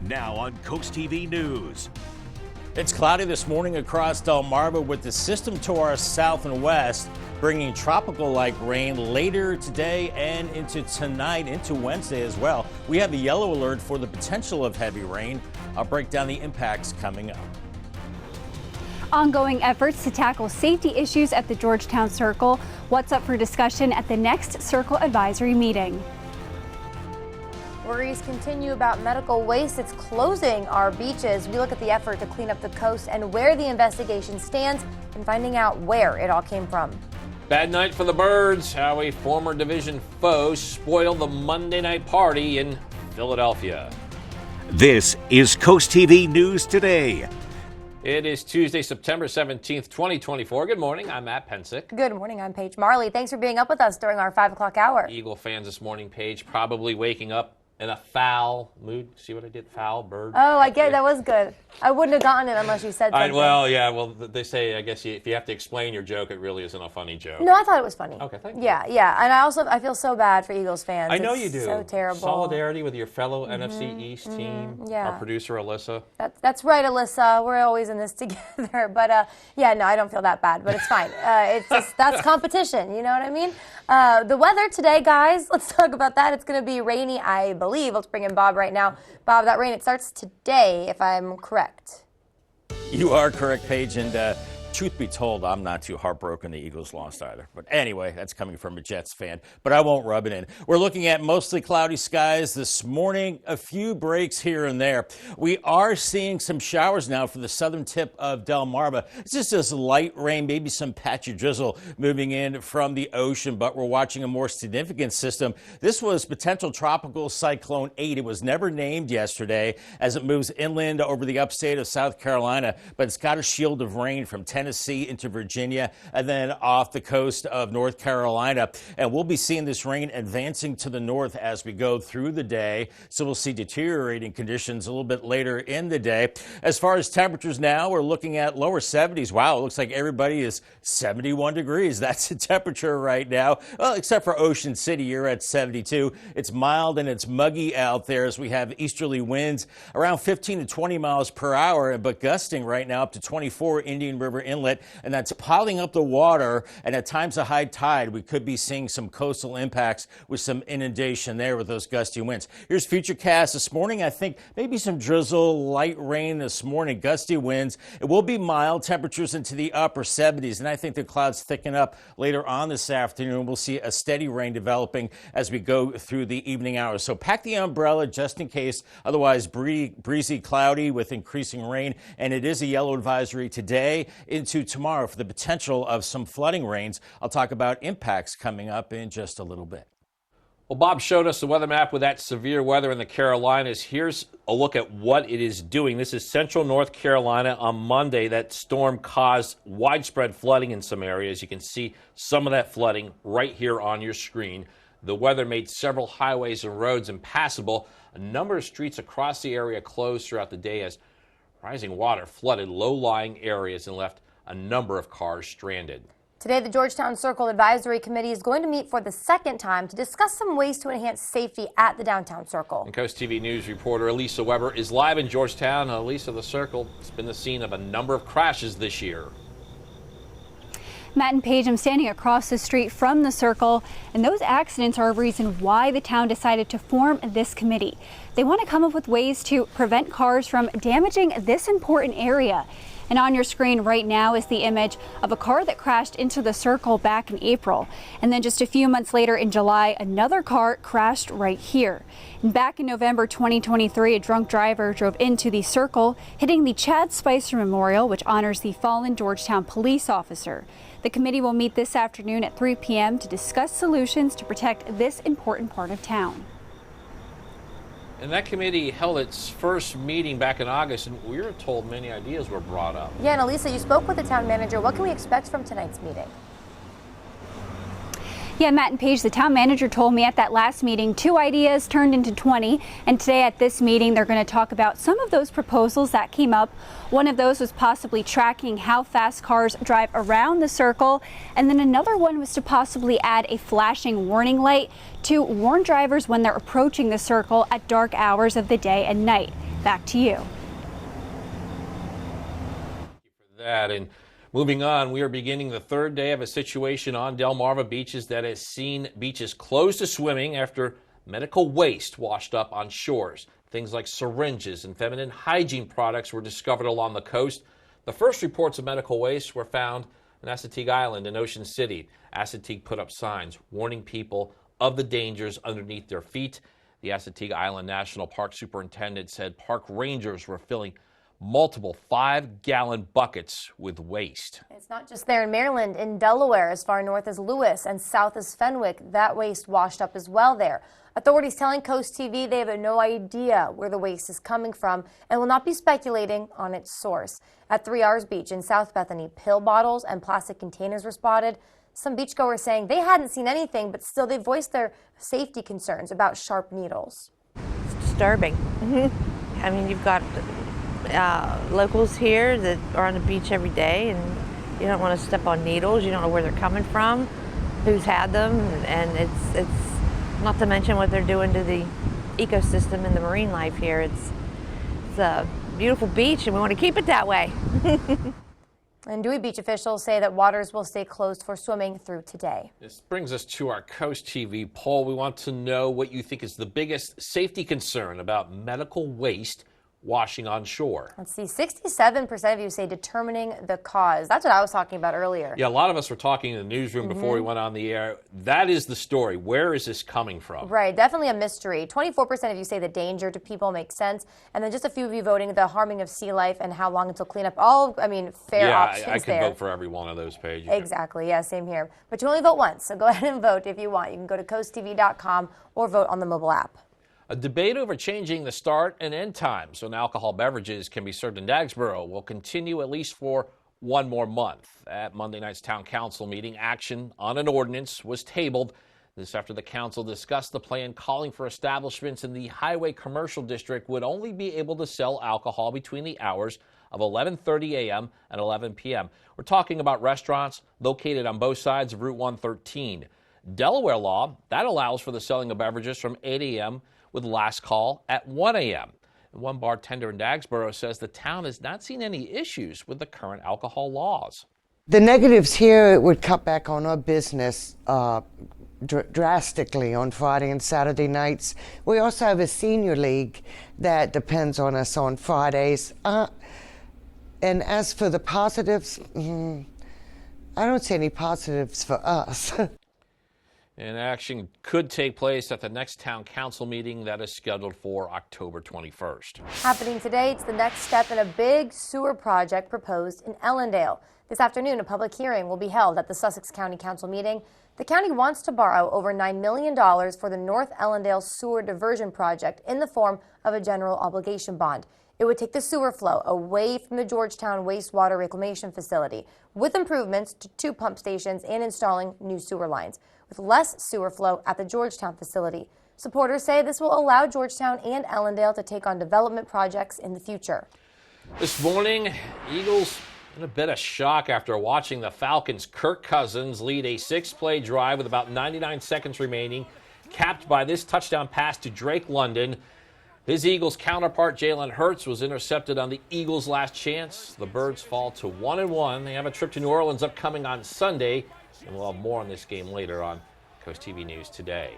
Now on CoastTV News. It's cloudy this morning across Delmarva with the system to our south and west, bringing tropical-like rain later today and into tonight, into Wednesday as well. We have a yellow alert for the potential of heavy rain. I'll break down the impacts coming up. Ongoing efforts to tackle safety issues at the Georgetown Circle. What's up for discussion at the next Circle Advisory meeting? Worries continue about medical waste. It's closing our beaches. We look at the effort to clean up the coast and where the investigation stands and finding out where it all came from. Bad night for the Birds. How a former division foe spoiled the Monday night party in Philadelphia. This is CoastTV News Today. It is Tuesday, September 17th, 2024. Good morning. I'm Matt Pensick. Good morning. I'm Paige Marley. Thanks for being up with us during our 5 o'clock hour. Eagle fans this morning, Paige, probably waking up in a foul mood. See what I did? Foul bird. Oh, I get it. That was good. I wouldn't have gotten it unless you said something. Well, they say, I guess if you have to explain your joke, it really isn't a funny joke. No, I thought it was funny. Okay, thank you. Yeah. And I feel so bad for Eagles fans. I know it's you do. So terrible. Solidarity with your fellow NFC East team. Yeah. Our producer, Alyssa. That's right, Alyssa. We're always in this together. But no, I don't feel that bad. But it's fine. It's just that's competition. You know what I mean? The weather today, guys. Let's talk about that. It's going to be rainy, I believe. Let's bring in Bob right now. Bob, that rain, it starts today, if I'm correct. You are correct, Paige, and truth be told, I'm not too heartbroken the Eagles lost either. But anyway, that's coming from a Jets fan, but I won't rub it in. We're looking at mostly cloudy skies this morning, a few breaks here and there. We are seeing some showers now for the southern tip of Delmarva. It's just this light rain, maybe some patchy drizzle moving in from the ocean, but we're watching a more significant system. This was potential tropical cyclone 8. It was never named yesterday as it moves inland over the upstate of South Carolina, but it's got a shield of rain from Tennessee into Virginia and then off the coast of North Carolina. And we'll be seeing this rain advancing to the north as we go through the day. So we'll see deteriorating conditions a little bit later in the day. As far as temperatures now, we're looking at lower 70s. Wow, it looks like everybody is 71 degrees. That's the temperature right now. Well, except for Ocean City, you're at 72. It's mild and it's muggy out there as we have easterly winds around 15 to 20 miles per hour, but gusting right now up to 24 Indian River Inlet, and that's piling up the water, and at times of high tide we could be seeing some coastal impacts with some inundation there with those gusty winds. Here's Futurecast this morning. I think maybe some drizzle, light rain this morning, gusty winds. It will be mild, temperatures into the upper 70s, and I think the clouds thicken up later on this afternoon. We'll see a steady rain developing as we go through the evening hours. So pack the umbrella just in case. Otherwise, breezy, cloudy with increasing rain, and it is a yellow advisory today into tomorrow for the potential of some flooding rains. I'll talk about impacts coming up in just a little bit. Well, Bob showed us the weather map with that severe weather in the Carolinas. Here's a look at what it is doing. This is central North Carolina on Monday. That storm caused widespread flooding in some areas. You can see some of that flooding right here on your screen. The weather made several highways and roads impassable. A number of streets across the area closed throughout the day as rising water flooded low-lying areas and left a number of cars stranded. Today, the Georgetown Circle Advisory Committee is going to meet for the second time to discuss some ways to enhance safety at the downtown circle. And CoastTV News reporter Elisa Weber is live in Georgetown. Elisa, the circle has been the scene of a number of crashes this year. Matt and Paige, I'm standing across the street from the circle, and those accidents are a reason why the town decided to form this committee. They want to come up with ways to prevent cars from damaging this important area. And on your screen right now is the image of a car that crashed into the circle back in April. And then just a few months later in July, another car crashed right here. And back in November 2023, a drunk driver drove into the circle, hitting the Chad Spicer Memorial, which honors the fallen Georgetown police officer. The committee will meet this afternoon at 3 p.m. to discuss solutions to protect this important part of town. And that committee held its first meeting back in August, and we were told many ideas were brought up. Yeah, and Elisa, you spoke with the town manager. What can we expect from tonight's meeting? Yeah, Matt and Paige, the town manager told me at that last meeting 2 ideas turned into 20. And today at this meeting, they're going to talk about some of those proposals that came up. One of those was possibly tracking how fast cars drive around the circle. And then another one was to possibly add a flashing warning light to warn drivers when they're approaching the circle at dark hours of the day and night. back to you. That. And moving on, we are beginning the third day of a situation on Delmarva beaches that has seen beaches closed to swimming after medical waste washed up on shores. Things like syringes and feminine hygiene products were discovered along the coast. The first reports of medical waste were found on Assateague Island in Ocean City. Assateague put up signs warning people of the dangers underneath their feet. The Assateague Island National Park Superintendent said park rangers were filling multiple 5-gallon buckets with waste. It's not just there in Maryland. In Delaware, as far north as Lewis and south as Fenwick, that waste washed up as well there. Authorities telling CoastTV they have no idea where the waste is coming from and will not be speculating on its source. At 3 R's Beach in South Bethany, pill bottles and plastic containers were spotted. Some beachgoers saying they hadn't seen anything, but still they voiced their safety concerns about sharp needles. It's disturbing. I mean, you've got locals here that are on the beach every day, and you don't want to step on needles. You don't know where they're coming from, who's had them, and it's not to mention what they're doing to the ecosystem and the marine life here. It's a beautiful beach, and we want to keep it that way. And Dewey Beach officials say that waters will stay closed for swimming through today. This brings us to our Coast TV poll. We want to know what you think is the biggest safety concern about medical waste washing on shore. Let's see, 67% of you say determining the cause. That's what I was talking about earlier. Yeah, a lot of us were talking in the newsroom before we went on the air. That is the story. Where is this coming from? Right, definitely a mystery. 24% of you say the danger to people makes sense. And then just a few of you voting the harming of sea life and how long until cleanup. All, I mean, fair options I could there. vote for every one of those pages. Exactly, yeah, same here. But you only vote once, so go ahead and vote if you want. You can go to coasttv.com or vote on the mobile app. A debate over changing the start and end times on alcohol beverages can be served in Dagsboro will continue at least for one more month. At Monday night's town council meeting, action on an ordinance was tabled. This after the council discussed the plan calling for establishments in the highway commercial district would only be able to sell alcohol between the hours of 11:30 a.m. and 11 p.m. We're talking about restaurants located on both sides of Route 113. Delaware law, that allows for the selling of beverages from 8 a.m. with last call at 1 a.m. One bartender in Dagsboro says the town has not seen any issues with the current alcohol laws. The negatives here, it would cut back on our business drastically on Friday and Saturday nights. We also have a senior league that depends on us on Fridays. And as for the positives, I don't see any positives for us. And action could take place at the next town council meeting that is scheduled for October 21st. Happening today, it's the next step in a big sewer project proposed in Ellendale. This afternoon, a public hearing will be held at the Sussex County Council meeting. The county wants to borrow over $9 million for the North Ellendale Sewer Diversion Project in the form of a general obligation bond. It would take the sewer flow away from the Georgetown wastewater reclamation facility with improvements to 2 pump stations and installing new sewer lines, with less sewer flow at the Georgetown facility. Supporters say this will allow Georgetown and Ellendale to take on development projects in the future. This morning, Eagles in a bit of shock after watching the Falcons' Kirk Cousins lead a 6-play drive with about 99 seconds remaining, capped by this touchdown pass to Drake London. His Eagles counterpart, Jalen Hurts, was intercepted on the Eagles' last chance. The Birds fall to 1-1. They have a trip to New Orleans upcoming on Sunday, and we'll have more on this game later on Coast TV News Today.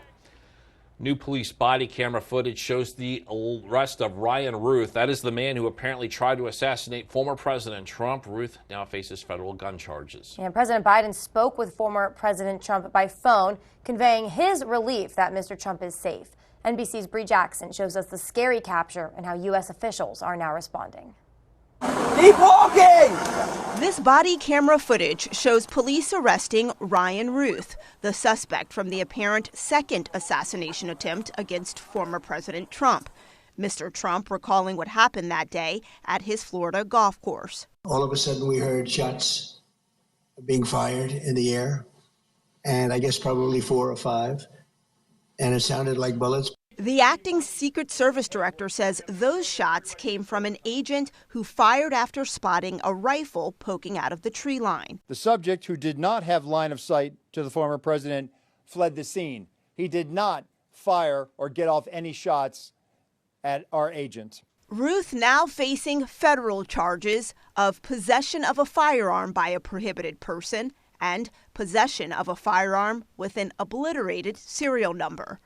New police body camera footage shows the arrest of Ryan Ruth. That is the man who apparently tried to assassinate former President Trump. Ruth now faces federal gun charges. And President Biden spoke with former President Trump by phone, conveying his relief that Mr. Trump is safe. NBC's Bree Jackson shows us the scary capture and how U.S. officials are now responding. Keep walking! This body camera footage shows police arresting Ryan Ruth, the suspect from the apparent second assassination attempt against former President Trump. Mr. Trump recalling what happened that day at his Florida golf course. All of a sudden we heard shots being fired in the air, and I guess probably 4 or 5. And it sounded like bullets. The acting Secret Service director says those shots came from an agent who fired after spotting a rifle poking out of the tree line. The subject, who did not have line of sight to the former president, fled the scene. He did not fire or get off any shots at our agent. Ruth now facing federal charges of possession of a firearm by a prohibited person and possession of a firearm with an obliterated serial number.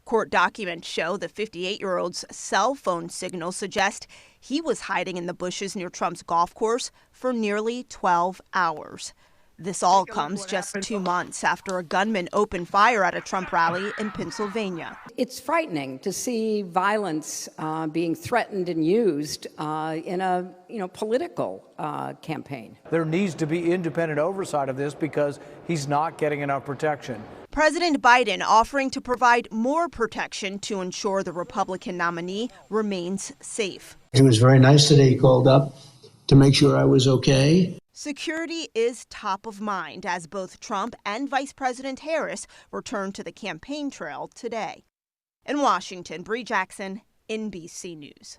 Court documents show the 58-year-old's cell phone signals suggest he was hiding in the bushes near Trump's golf course for nearly 12 hours. This all comes just 2 months after a gunman opened fire at a Trump rally in Pennsylvania. It's frightening to see violence being threatened and used in a political campaign. There needs to be independent oversight of this because he's not getting enough protection. President Biden offering to provide more protection to ensure the Republican nominee remains safe. He was very nice today. He called up to make sure I was okay. Security is top of mind as both Trump and Vice President Harris return to the campaign trail today. In Washington, Bree Jackson, NBC News.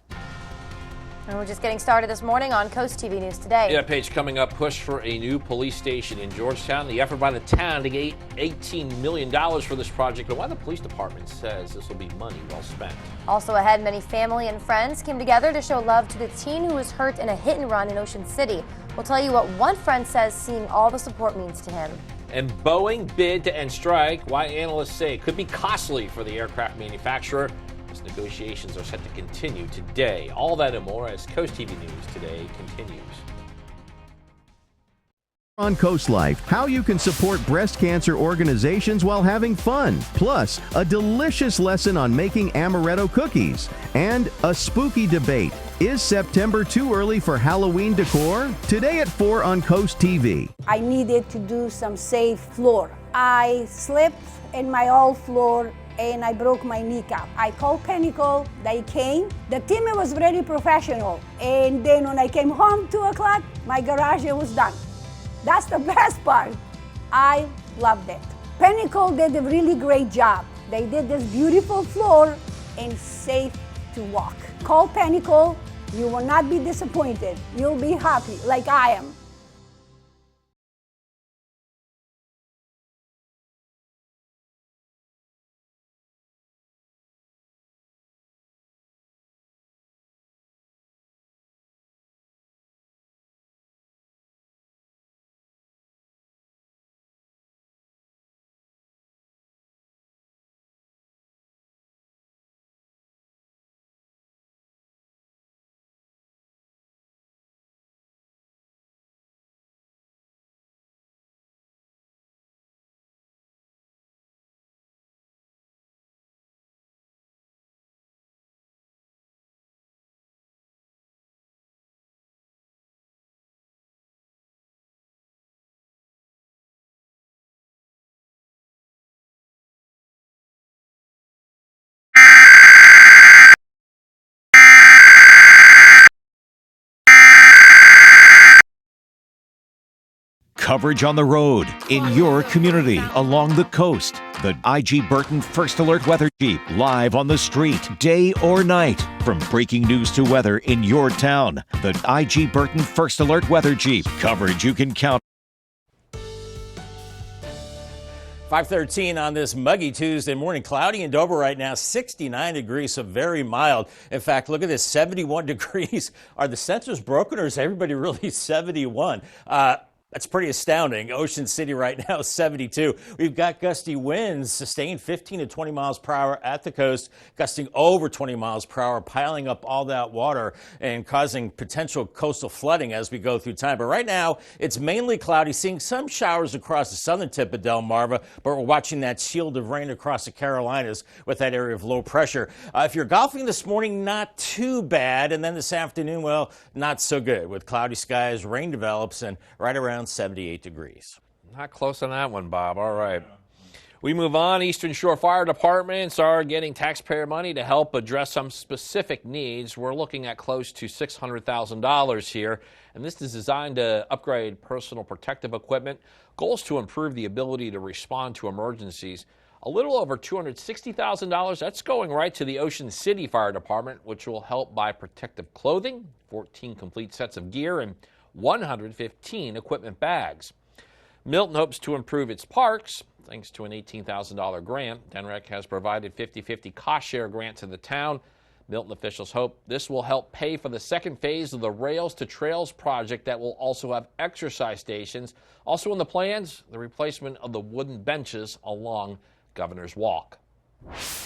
And we're just getting started this morning on CoastTV News Today. Yeah, Paige, coming up, push for a new police station in Georgetown. The effort by the town to get $18 million for this project, and why the police department says this will be money well spent. Also ahead, many family and friends came together to show love to the teen who was hurt in a hit and run in Ocean City. We'll tell you what one friend says seeing all the support means to him. And Boeing bid to end strike, why analysts say it could be costly for the aircraft manufacturer. As negotiations are set to continue today. All that and more as CoastTV News Today continues. On Coast Life, how you can support breast cancer organizations while having fun. Plus, a delicious lesson on making amaretto cookies. And a spooky debate. Is September too early for Halloween decor? Today at 4 on Coast TV. I needed to do some safe floor. I slipped in my old floor and I broke my kneecap. I called Pinnacle, they came. The team was very professional. And then when I came home 2 o'clock, my garage was done. That's the best part. I loved it. Pinnacle did a really great job. They did this beautiful floor and safe to walk. Call Pinnacle, you will not be disappointed. You'll be happy like I am. Coverage on the road, in your community, along the coast. The IG Burton First Alert Weather Jeep, live on the street, day or night. From breaking news to weather in your town. The IG Burton First Alert Weather Jeep, coverage you can count. 5:13 on this muggy Tuesday morning. Cloudy in Dover right now, 69 degrees, so very mild. In fact, look at this, 71 degrees. Are the sensors broken or is everybody really 71? That's pretty astounding. Ocean City right now, 72. We've got gusty winds sustained 15 to 20 miles per hour at the coast, gusting over 20 miles per hour, piling up all that water and causing potential coastal flooding as we go through time. But right now, it's mainly cloudy, seeing some showers across the southern tip of Delmarva, but we're watching that shield of rain across the Carolinas with that area of low pressure. If you're golfing this morning, not too bad. And then this afternoon, well, not so good with cloudy skies, rain develops, and right around 78 degrees. Not close on that one, Bob. All right. We move on. Eastern Shore Fire Departments are getting taxpayer money to help address some specific needs. We're looking at close to $600,000 here, and this is designed to upgrade personal protective equipment. Goals to improve the ability to respond to emergencies. A little over $260,000. That's going right to the Ocean City Fire Department, which will help buy protective clothing, 14 complete sets of gear, and 115 equipment bags. Milton hopes to improve its parks thanks to an $18,000 grant. DNREC has provided 50-50 cost share grant to the town. Milton officials hope this will help pay for the second phase of the Rails to Trails project that will also have exercise stations. Also in the plans, the replacement of the wooden benches along Governor's Walk.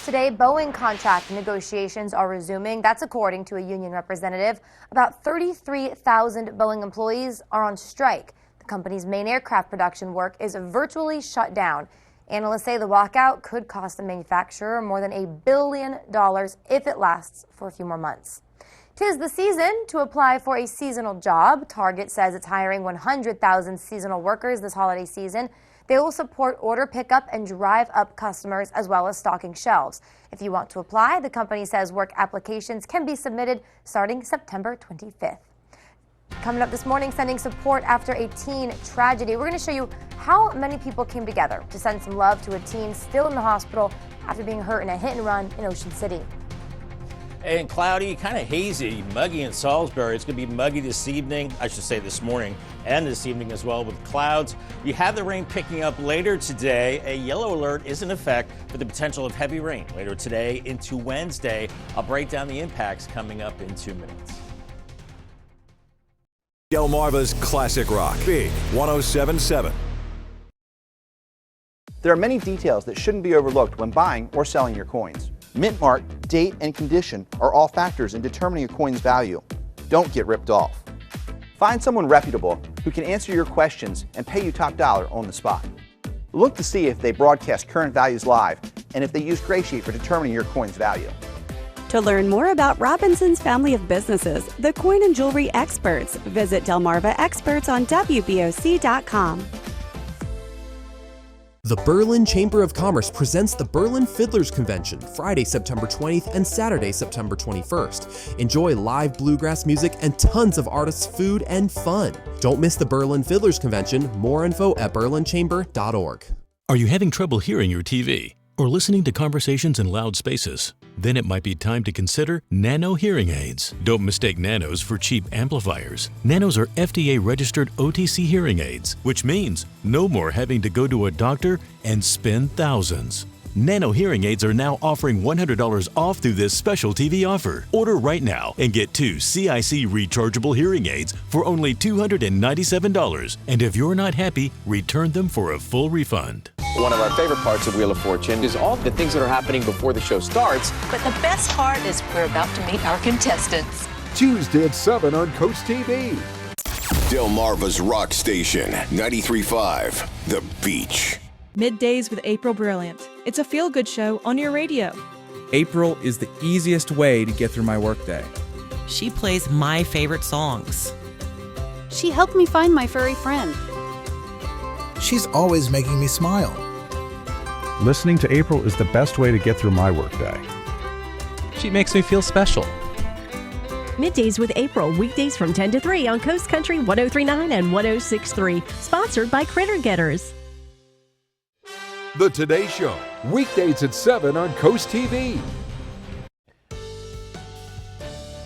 Today, Boeing contract negotiations are resuming. That's according to a union representative. About 33,000 Boeing employees are on strike. The company's main aircraft production work is virtually shut down. Analysts say the walkout could cost the manufacturer more than $1 billion if it lasts for a few more months. 'Tis the season to apply for a seasonal job. Target says it's hiring 100,000 seasonal workers this holiday season. They will support order pickup and drive up customers as well as stocking shelves. If you want to apply, the company says work applications can be submitted starting September 25th. Coming up this morning, sending support after a teen tragedy. We're going to show you how many people came together to send some love to a teen still in the hospital after being hurt in a hit and run in Ocean City. And cloudy, kind of hazy, muggy in Salisbury. It's going to be muggy this evening, I should say this morning and this evening as well with clouds. You have the rain picking up later today. A yellow alert is in effect for the potential of heavy rain later today into Wednesday. I'll break down the impacts coming up in 2 minutes. Delmarva's Classic Rock, Big 107.7. There are many details that shouldn't be overlooked when buying or selling your coins. Mint mark, date, and condition are all factors in determining a coin's value. Don't get ripped off. Find someone reputable who can answer your questions and pay you top dollar on the spot. Look to see if they broadcast current values live and if they use Graysheet for determining your coin's value. To learn more about Robinson's family of businesses, the coin and jewelry experts, visit Delmarva Experts on WBOC.com. The Berlin Chamber of Commerce presents the Berlin Fiddlers Convention, Friday, September 20th and Saturday, September 21st. Enjoy live bluegrass music and tons of artists' food and fun. Don't miss the Berlin Fiddlers Convention. More info at berlinchamber.org. Are you having trouble hearing your TV or listening to conversations in loud spaces? Then it might be time to consider Nano hearing aids. Don't mistake Nanos for cheap amplifiers. Nanos are FDA-registered OTC hearing aids, which means no more having to go to a doctor and spend thousands. Nano hearing aids are now offering $100 off through this special TV offer. Order right now and get 2 CIC rechargeable hearing aids for only $297. And if you're not happy, return them for a full refund. One of our favorite parts of Wheel of Fortune is all the things that are happening before the show starts. But the best part is we're about to meet our contestants. Tuesday at 7 on CoastTV. Delmarva's Rock Station, 93.5, The Beach. Middays with April Brilliant. It's a feel-good show on your radio. April is the easiest way to get through my workday. She plays my favorite songs. She helped me find my furry friend. She's always making me smile. Listening to April is the best way to get through my workday. She makes me feel special. Middays with April, weekdays from 10 to 3 on Coast Country 103.9 and 106.3. Sponsored by Critter Getters. The Today Show, weekdays at 7 on CoastTV.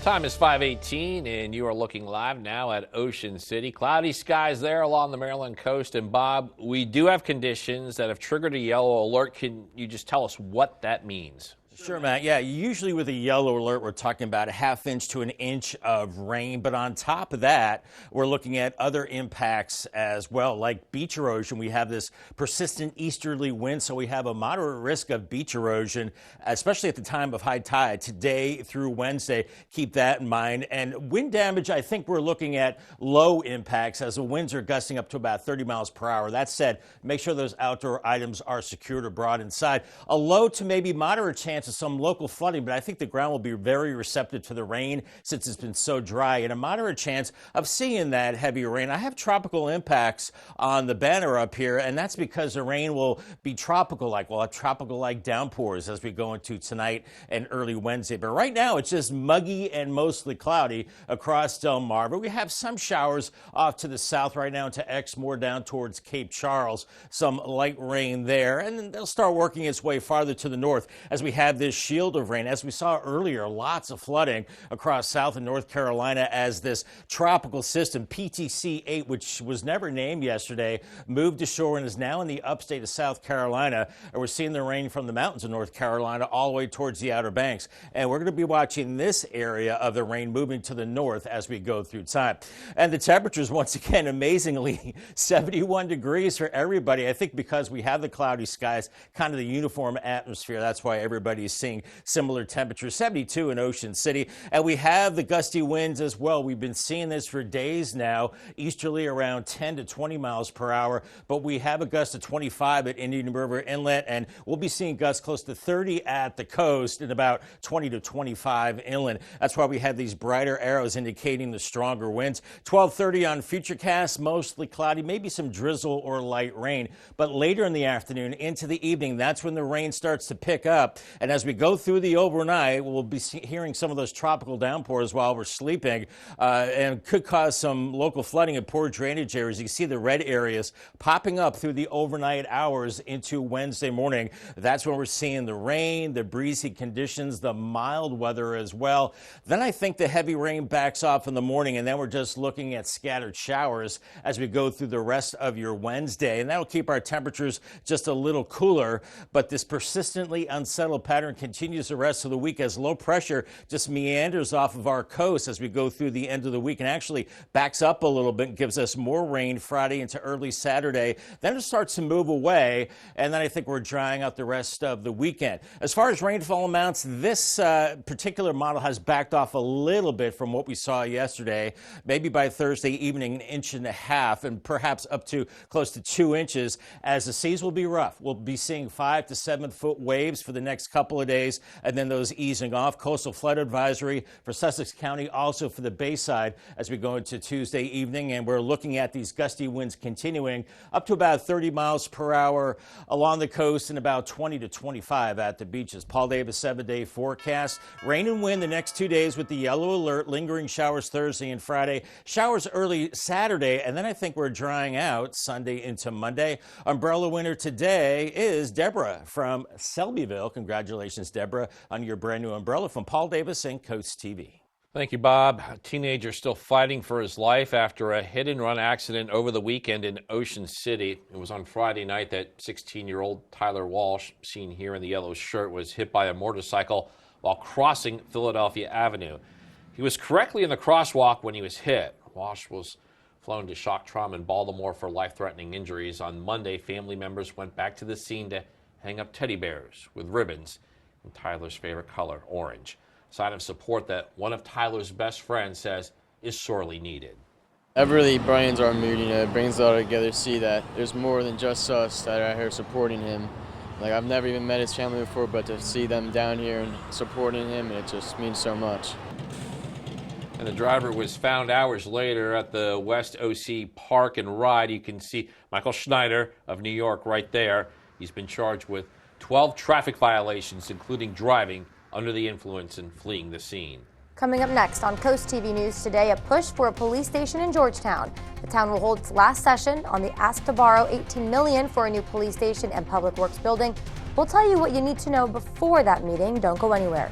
Time is 5:18, and you are looking live now at Ocean City. Cloudy skies there along the Maryland coast. And Bob, we do have conditions that have triggered a yellow alert. Can you just tell us what that means? Sure, Matt. Yeah, usually with a yellow alert, we're talking about a ½ inch to an inch of rain. But on top of that, we're looking at other impacts as well, like beach erosion. We have this persistent easterly wind, so we have a moderate risk of beach erosion, especially at the time of high tide, today through Wednesday. Keep that in mind. And wind damage, I think we're looking at low impacts as the winds are gusting up to about 30 miles per hour. That said, make sure those outdoor items are secured or brought inside. A low to maybe moderate chance of some local flooding, but I think the ground will be very receptive to the rain since it's been so dry, and a moderate chance of seeing that heavy rain. I have tropical impacts on the banner up here, and that's because the rain will be tropical-like. We'll have tropical-like downpours as we go into tonight and early Wednesday. But right now, it's just muggy and mostly cloudy across Delmarva. We have some showers off to the south right now into Exmoor down towards Cape Charles. Some light rain there, and then they'll start working its way farther to the north as we have have this shield of rain. As we saw earlier, lots of flooding across South and North Carolina as this tropical system, PTC-8, which was never named yesterday, moved ashore and is now in the upstate of South Carolina. And we're seeing the rain from the mountains of North Carolina all the way towards the Outer Banks. And we're going to be watching this area of the rain moving to the north as we go through time. And the temperatures, once again, amazingly, 71 degrees for everybody. I think because we have the cloudy skies, kind of the uniform atmosphere, that's why everybody is seeing similar temperatures. 72 in Ocean City. And we have the gusty winds as well. We've been seeing this for days now, easterly around 10 to 20 miles per hour. But we have a gust of 25 at Indian River Inlet, and we'll be seeing gusts close to 30 at the coast and about 20 to 25 inland. That's why we have these brighter arrows indicating the stronger winds. 12:30 on Futurecast, mostly cloudy, maybe some drizzle or light rain. But later in the afternoon into the evening, that's when the rain starts to pick up. And as we go through the overnight, we'll be hearing some of those tropical downpours while we're sleeping, and could cause some local flooding and poor drainage areas. You can see the red areas popping up through the overnight hours into Wednesday morning. That's when we're seeing the rain, the breezy conditions, the mild weather as well. Then I think the heavy rain backs off in the morning, and then we're just looking at scattered showers as we go through the rest of your Wednesday. And that'll keep our temperatures just a little cooler. But this persistently unsettled pattern continues the rest of the week as low pressure just meanders off of our coast as we go through the end of the week and actually backs up a little bit and gives us more rain Friday into early Saturday. Then it starts to move away, and then I think we're drying out the rest of the weekend. As far as rainfall amounts, this particular model has backed off a little bit from what we saw yesterday. Maybe by Thursday evening, 1.5 inches and perhaps up to close to 2 inches, as the seas will be rough. We'll be seeing 5 to 7 foot waves for the next couple of days, and then those easing off. Coastal flood advisory for Sussex County, also for the Bayside as we go into Tuesday evening, and we're looking at these gusty winds continuing up to about 30 miles per hour along the coast and about 20 to 25 at the beaches. Paul Davis 7-day forecast. Rain and wind the next 2 days with the yellow alert. Lingering showers Thursday and Friday. Showers early Saturday, and then I think we're drying out Sunday into Monday. Umbrella winner today is Deborah from Selbyville. Congratulations, Deborah, on your brand new umbrella from Paul Davis and Coast TV. Thank you, Bob. A teenager still fighting for his life after a hit-and-run accident over the weekend in Ocean City. It was on Friday night that 16-year-old Tyler Walsh, seen here in the yellow shirt, was hit by a motorcycle while crossing Philadelphia Avenue. He was correctly in the crosswalk when he was hit. Walsh was flown to shock trauma in Baltimore for life-threatening injuries. On Monday, family members went back to the scene to hang up teddy bears with ribbons in Tyler's favorite color, orange. A sign of support that one of Tyler's best friends says is sorely needed. That really brightens our mood, it brings it all together to see that there's more than just us that are out here supporting him. Like, I've never even met his family before, but to see them down here and supporting him, it just means so much. And the driver was found hours later at the West OC Park and Ride. You can see Michael Schneider of New York right there. He's been charged with 12 traffic violations, including driving under the influence and fleeing the scene. Coming up next on Coast TV News today, a push for a police station in Georgetown. The town will hold its last session on the ask to borrow $18 million for a new police station and public works building. We'll tell you what you need to know before that meeting. Don't go anywhere.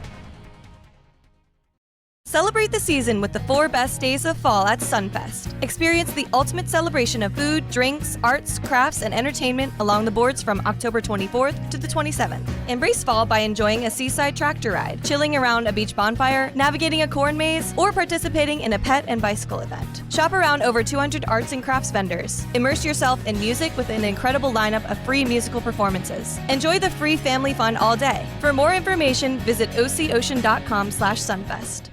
Celebrate the season with the 4 best days of fall at Sunfest. Experience the ultimate celebration of food, drinks, arts, crafts, and entertainment along the boards from October 24th to the 27th. Embrace fall by enjoying a seaside tractor ride, chilling around a beach bonfire, navigating a corn maze, or participating in a pet and bicycle event. Shop around over 200 arts and crafts vendors. Immerse yourself in music with an incredible lineup of free musical performances. Enjoy the free family fun all day. For more information, visit ococean.com/sunfest.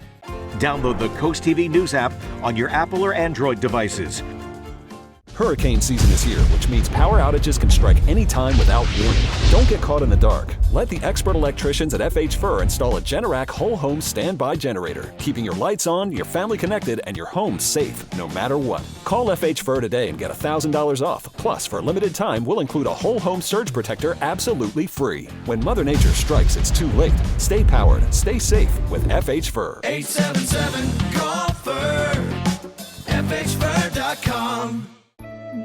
Download the Coast TV News app on your Apple or Android devices. Hurricane season is here, which means power outages can strike anytime without warning. Don't get caught in the dark. Let the expert electricians at FH Fur install a Generac whole home standby generator, keeping your lights on, your family connected, and your home safe no matter what. Call FH Fur today and get $1,000 off. Plus, for a limited time, we'll include a whole home surge protector absolutely free. When Mother Nature strikes, it's too late. Stay powered, stay safe with FH Fur. 877-CALL-FUR. FHFur.com.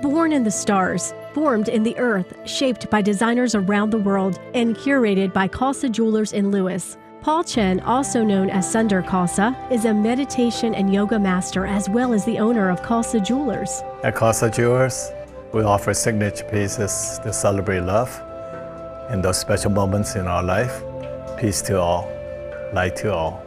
Born in the stars, formed in the earth, shaped by designers around the world, and curated by Khalsa Jewelers in Lewis. Paul Chen, also known as Sundar Khalsa, is a meditation and yoga master as well as the owner of Khalsa Jewelers. At Khalsa Jewelers, we offer signature pieces to celebrate love in those special moments in our life. Peace to all, light to all,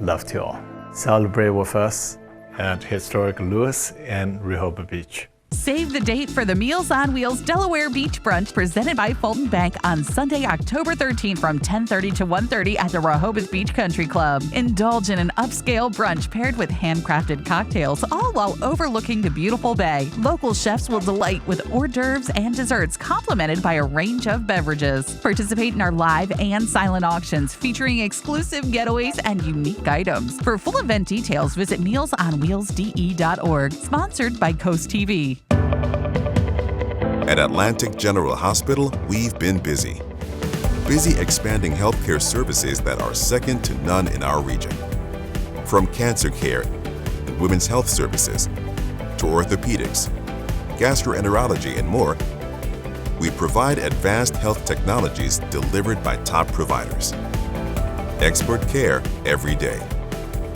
love to all. Celebrate with us at historic Lewis and Rehoboth Beach. Save the date for the Meals on Wheels Delaware Beach Brunch presented by Fulton Bank on Sunday, October 13th from 10:30 to 1:30 at the Rehoboth Beach Country Club. Indulge in an upscale brunch paired with handcrafted cocktails, all while overlooking the beautiful bay. Local chefs will delight with hors d'oeuvres and desserts complemented by a range of beverages. Participate in our live and silent auctions featuring exclusive getaways and unique items. For full event details, visit mealsonwheelsde.org. Sponsored by CoastTV. At Atlantic General Hospital, we've been busy. Busy expanding healthcare services that are second to none in our region. From cancer care, women's health services, to orthopedics, gastroenterology, and more, we provide advanced health technologies delivered by top providers. Expert care every day.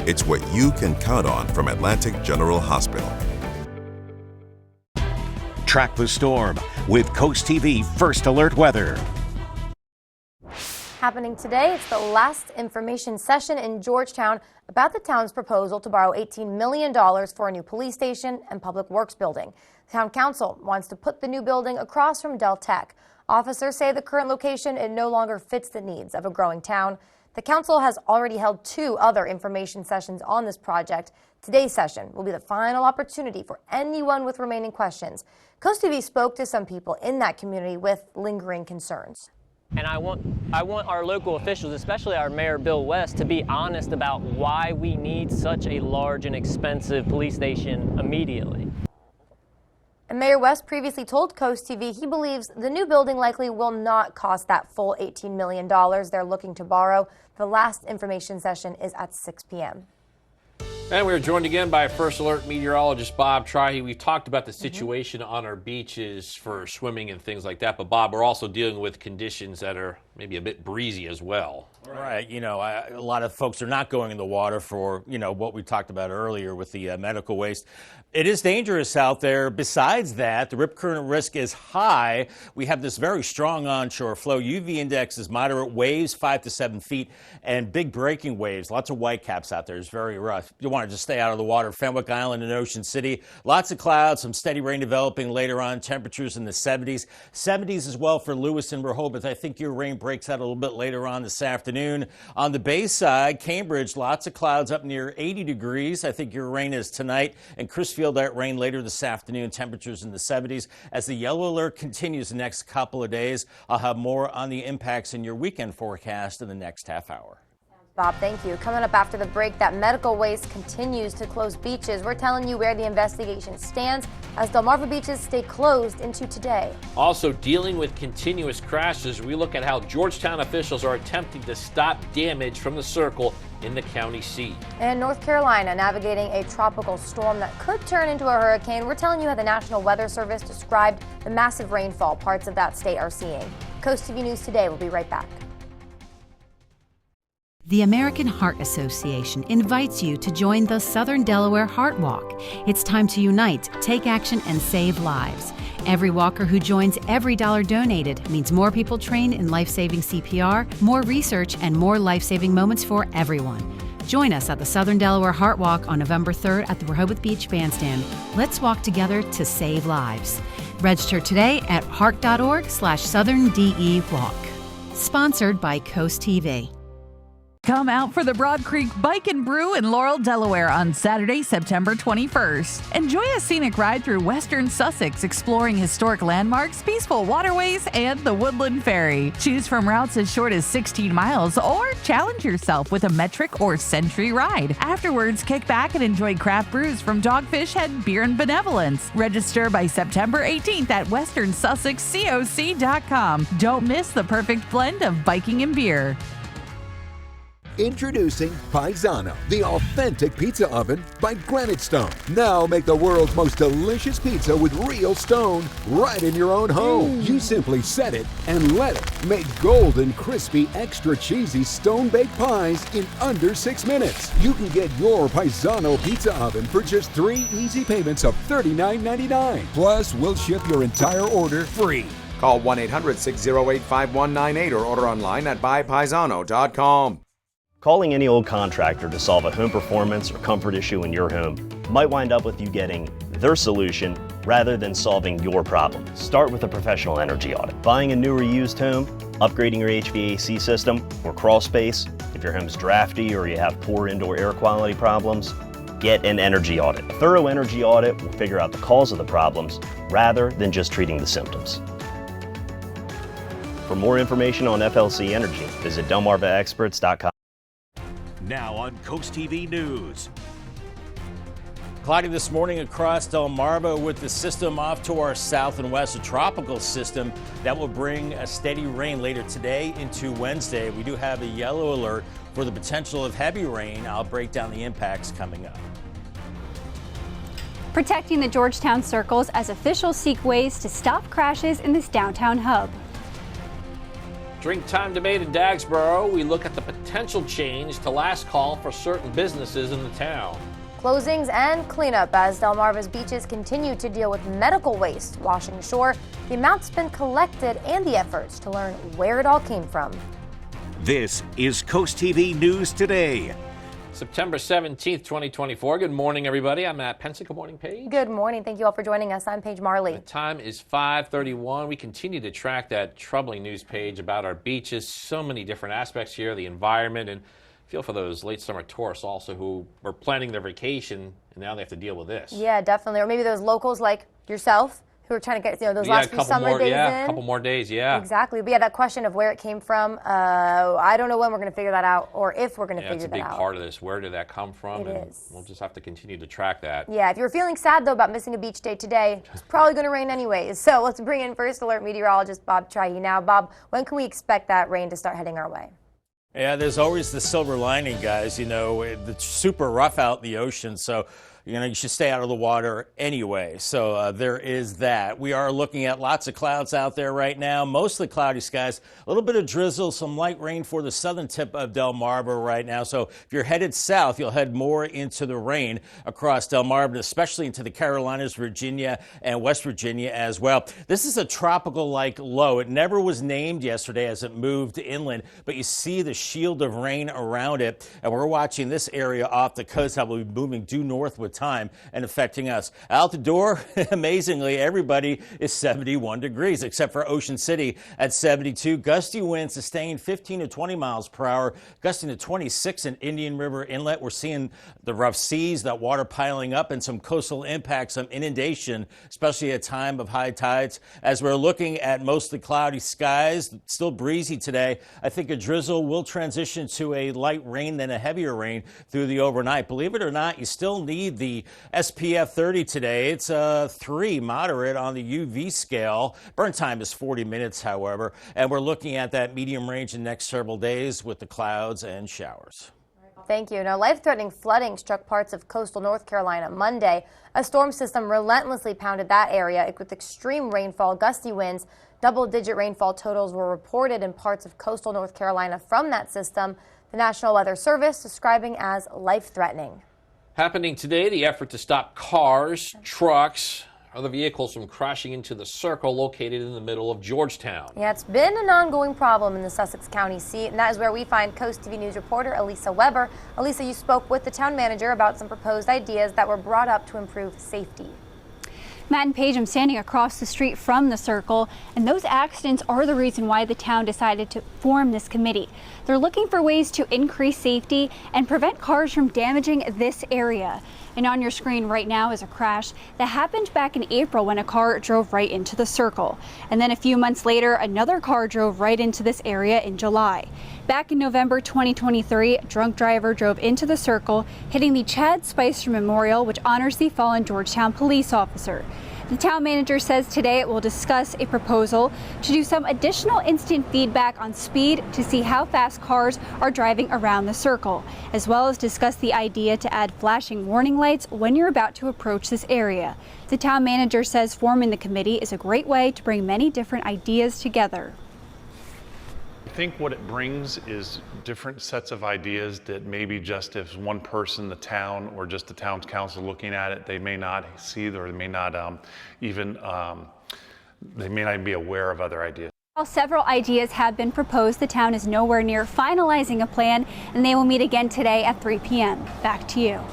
It's what you can count on from Atlantic General Hospital. Track the storm with Coast TV First Alert Weather. Happening today, it's the last information session in Georgetown about the town's proposal to borrow $18 million for a new police station and public works building. The town council wants to put the new building across from Del Tech. Officers say the current location it no longer fits the needs of a growing town. The council has already held 2 other information sessions on this project. Today's session will be the final opportunity for anyone with remaining questions. CoastTV spoke to some people in that community with lingering concerns. And I want our local officials, especially our Mayor Bill West, to be honest about why we need such a large and expensive police station immediately. And Mayor West previously told CoastTV he believes the new building likely will not cost that full $18 million they're looking to borrow. The last information session is at 6 p.m. And we're joined again by First Alert meteorologist Bob Trahey. We've talked about the situation on our beaches for swimming and things like that, but Bob, we're also dealing with conditions that are maybe a bit breezy as well. Right. You know, a lot of folks are not going in the water for, you know, what we talked about earlier with the medical waste. It is dangerous out there. Besides that, the rip current risk is high. We have this very strong onshore flow. UV index is moderate, waves 5 to 7 feet, and big breaking waves. Lots of whitecaps out there. It's very rough. You want to just stay out of the water. Fenwick Island and Ocean City. Lots of clouds, some steady rain developing later on. Temperatures in the 70s. 70s as well for Lewis and Rehoboth. I think your rain breaks out a little bit later on this afternoon. On the bay side, Cambridge, lots of clouds up near 80 degrees. I think your rain is tonight. And Crisfield, that rain later this afternoon. Temperatures in the 70s. As the yellow alert continues the next couple of days, I'll have more on the impacts in your weekend forecast in the next half hour. Bob, thank you. Coming up after the break, that medical waste continues to close beaches. We're telling you where the investigation stands as Delmarva beaches stay closed into today. Also dealing with continuous crashes, we look at how Georgetown officials are attempting to stop damage from the circle in the county seat. And North Carolina navigating a tropical storm that could turn into a hurricane. We're telling you how the National Weather Service described the massive rainfall parts of that state are seeing. Coast TV News Today will be right back. The American Heart Association invites you to join the Southern Delaware Heart Walk. It's time to unite, take action, and save lives. Every walker who joins, every dollar donated means more people trained in life-saving CPR, more research, and more life-saving moments for everyone. Join us at the Southern Delaware Heart Walk on November 3rd at the Rehoboth Beach Bandstand. Let's walk together to save lives. Register today at heart.org/SouthernDEWalk. Sponsored by Coast TV. Come out for the Broad Creek Bike and Brew in Laurel, Delaware on Saturday, September 21st. Enjoy a scenic ride through Western Sussex, exploring historic landmarks, peaceful waterways, and the Woodland Ferry. Choose from routes as short as 16 miles or challenge yourself with a metric or century ride. Afterwards, kick back and enjoy craft brews from Dogfish Head Beer and Benevolence. Register by September 18th at westernsussexcoc.com. Don't miss the perfect blend of biking and beer. Introducing Paisano, the authentic pizza oven by Granite Stone. Now make the world's most delicious pizza with real stone right in your own home. You simply set it and let it make golden, crispy, extra cheesy stone-baked pies in under 6 minutes. You can get your Paisano pizza oven for just 3 easy payments of $39.99. Plus, we'll ship your entire order free. Call 1-800-608-5198 or order online at buypaisano.com. Calling any old contractor to solve a home performance or comfort issue in your home might wind up with you getting their solution rather than solving your problem. Start with a professional energy audit. Buying a new or used home, upgrading your HVAC system or crawl space, if your home's drafty or you have poor indoor air quality problems, get an energy audit. A thorough energy audit will figure out the cause of the problems rather than just treating the symptoms. For more information on FLC Energy, visit delmarvaexperts.com. Now on Coast TV News. Cloudy this morning across Delmarva with the system off to our south and west, a tropical system that will bring a steady rain later today into Wednesday. We do have a yellow alert for the potential of heavy rain. I'll break down the impacts coming up. Protecting the Georgetown circles as officials seek ways to stop crashes in this downtown hub. Drink time debate in Dagsboro. We look at the potential change to last call for certain businesses in the town. Closings and cleanup as Delmarva's beaches continue to deal with medical waste washing ashore, the amounts been collected, and the efforts to learn where it all came from. This is Coast TV News Today. September 17th, 2024. Good morning, everybody. I'm Matt Pensick. Good morning, Paige. Good morning. Thank you all for joining us. I'm Paige Marley. The time is 5:31. We continue to track that troubling news page about our beaches. So many different aspects here, the environment, and feel for those late summer tourists also who were planning their vacation and now they have to deal with this. Yeah, definitely. Or maybe those locals like yourself who are trying to get those last few summer days in. Yeah, a couple more days, yeah. Exactly. But yeah, that question of where it came from, I don't know when we're going to figure that out or if we're going to figure that out. It's a big part of this. Where did that come from? It is. We'll just have to continue to track that. Yeah, if you're feeling sad, though, about missing a beach day today, it's probably going to rain anyways. So let's bring in First Alert meteorologist Bob Trahey now. Bob, when can we expect that rain to start heading our way? Yeah, there's always the silver lining, guys. You know, it's super rough out in the ocean, so you should stay out of the water anyway. So there is that. We are looking at lots of clouds out there right now, mostly cloudy skies, a little bit of drizzle, some light rain for the southern tip of Delmarva right now. So if you're headed south, you'll head more into the rain across Delmarva, especially into the Carolinas, Virginia, and West Virginia as well. This is a tropical-like low. It never was named yesterday as it moved inland, but you see the shield of rain around it. And we're watching this area off the coast that will be moving due north with time and affecting us. Out the door, amazingly, everybody is 71 degrees except for Ocean City at 72. Gusty winds sustained 15 to 20 miles per hour, gusting to 26 in Indian River Inlet. We're seeing the rough seas, that water piling up, and some coastal impacts, some inundation, especially at a time of high tides. As we're looking at mostly cloudy skies, still breezy today, I think a drizzle will transition to a light rain, then a heavier rain through the overnight. Believe it or not, you still need the SPF 30 today. It's 3 moderate on the UV scale. Burn time is 40 minutes, however, and we're looking at that medium range in the next several days with the clouds and showers. Thank you. Now, life-threatening flooding struck parts of coastal North Carolina Monday. A storm system relentlessly pounded that area with extreme rainfall, gusty winds. Double-digit rainfall totals were reported in parts of coastal North Carolina from that system. The National Weather Service describing as life-threatening. Happening today, the effort to stop cars, trucks, other vehicles from crashing into the circle located in the middle of Georgetown. Yeah, it's been an ongoing problem in the Sussex County seat, and that is where we find Coast TV News reporter Elisa Weber. Elisa, you spoke with the town manager about some proposed ideas that were brought up to improve safety. Matt and Paige, I'm standing across the street from the circle, and those accidents are the reason why the town decided to form this committee. They're looking for ways to increase safety and prevent cars from damaging this area. And on your screen right now is a crash that happened back in April when a car drove right into the circle. And then a few months later, another car drove right into this area in July. Back in November 2023, a drunk driver drove into the circle, hitting the Chad Spicer Memorial, which honors the fallen Georgetown police officer. The town manager says today it will discuss a proposal to do some additional instant feedback on speed to see how fast cars are driving around the circle, as well as discuss the idea to add flashing warning lights when you're about to approach this area. The town manager says forming the committee is a great way to bring many different ideas together. I think what it brings is different sets of ideas that maybe just if one person, the town, or just the town's council looking at it, they may not see, or they may not even be aware of other ideas. While several ideas have been proposed, the town is nowhere near finalizing a plan, and they will meet again today at 3 p.m. Back to you. All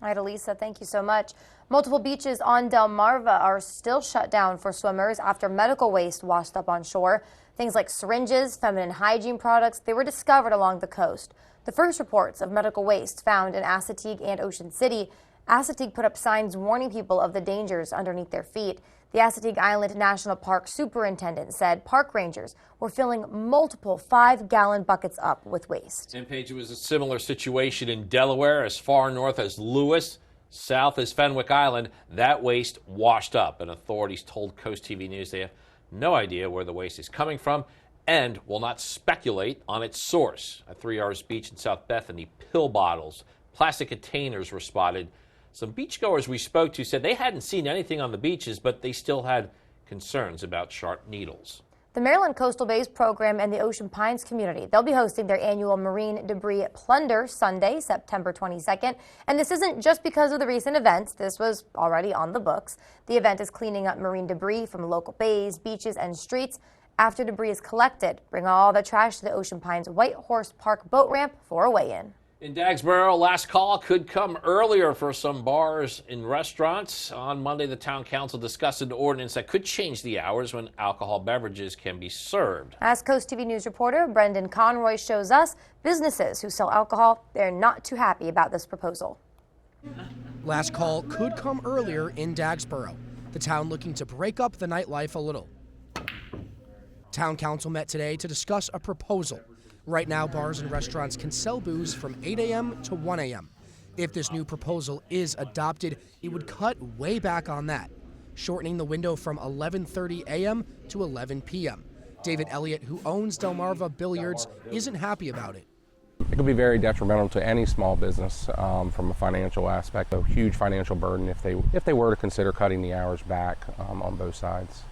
right, Elisa, thank you so much. Multiple beaches on Delmarva are still shut down for swimmers after medical waste washed up on shore. Things like syringes, feminine hygiene products, they were discovered along the coast. The first reports of medical waste found in Assateague and Ocean City. Assateague put up signs warning people of the dangers underneath their feet. The Assateague Island National Park superintendent said park rangers were filling multiple 5-gallon buckets up with waste. And Paige, it was a similar situation in Delaware, as far north as Lewis, south as Fenwick Island. That waste washed up, and authorities told CoastTV News they have no idea where the waste is coming from and will not speculate on its source. At 3 R's Beach in South Bethany, pill bottles, plastic containers were spotted. Some beachgoers we spoke to said they hadn't seen anything on the beaches, but they still had concerns about sharp needles. The Maryland Coastal Bays program and the Ocean Pines community, they'll be hosting their annual marine debris plunder Sunday, September 22nd. And this isn't just because of the recent events. This was already on the books. The event is cleaning up marine debris from local bays, beaches, and streets. After debris is collected, bring all the trash to the Ocean Pines White Horse Park boat ramp for a weigh-in. In Dagsboro, last call could come earlier for some bars and restaurants. On Monday, the town council discussed an ordinance that could change the hours when alcohol beverages can be served. As CoastTV News reporter Brendan Conroy shows us, businesses who sell alcohol, they're not too happy about this proposal. Last call could come earlier in Dagsboro, the town looking to break up the nightlife a little. Town council met today to discuss a proposal. Right now, bars and restaurants can sell booze from 8 a.m. to 1 a.m. If this new proposal is adopted, it would cut way back on that, shortening the window from 11:30 a.m. to 11 p.m. David Elliott, who owns Delmarva Billiards, isn't happy about it. It could be very detrimental to any small business from a financial aspect, a huge financial burden if they were to consider cutting the hours back on both sides.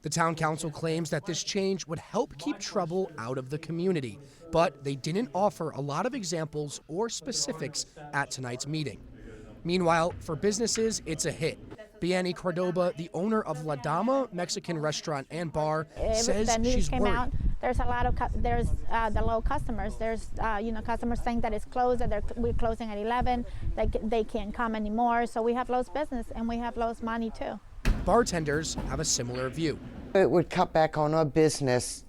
The town council claims that this change would help keep trouble out of the community, but they didn't offer a lot of examples or specifics at tonight's meeting. Meanwhile, for businesses, it's a hit. Biani Cordoba, the owner of La Dama Mexican restaurant and bar, says she's worried. There's a lot of the low customers. There's customers saying that it's closed, that we're closing at 11. They can't come anymore. So we have lost business and we have lost money too. Bartenders have a similar view. It would cut back on our business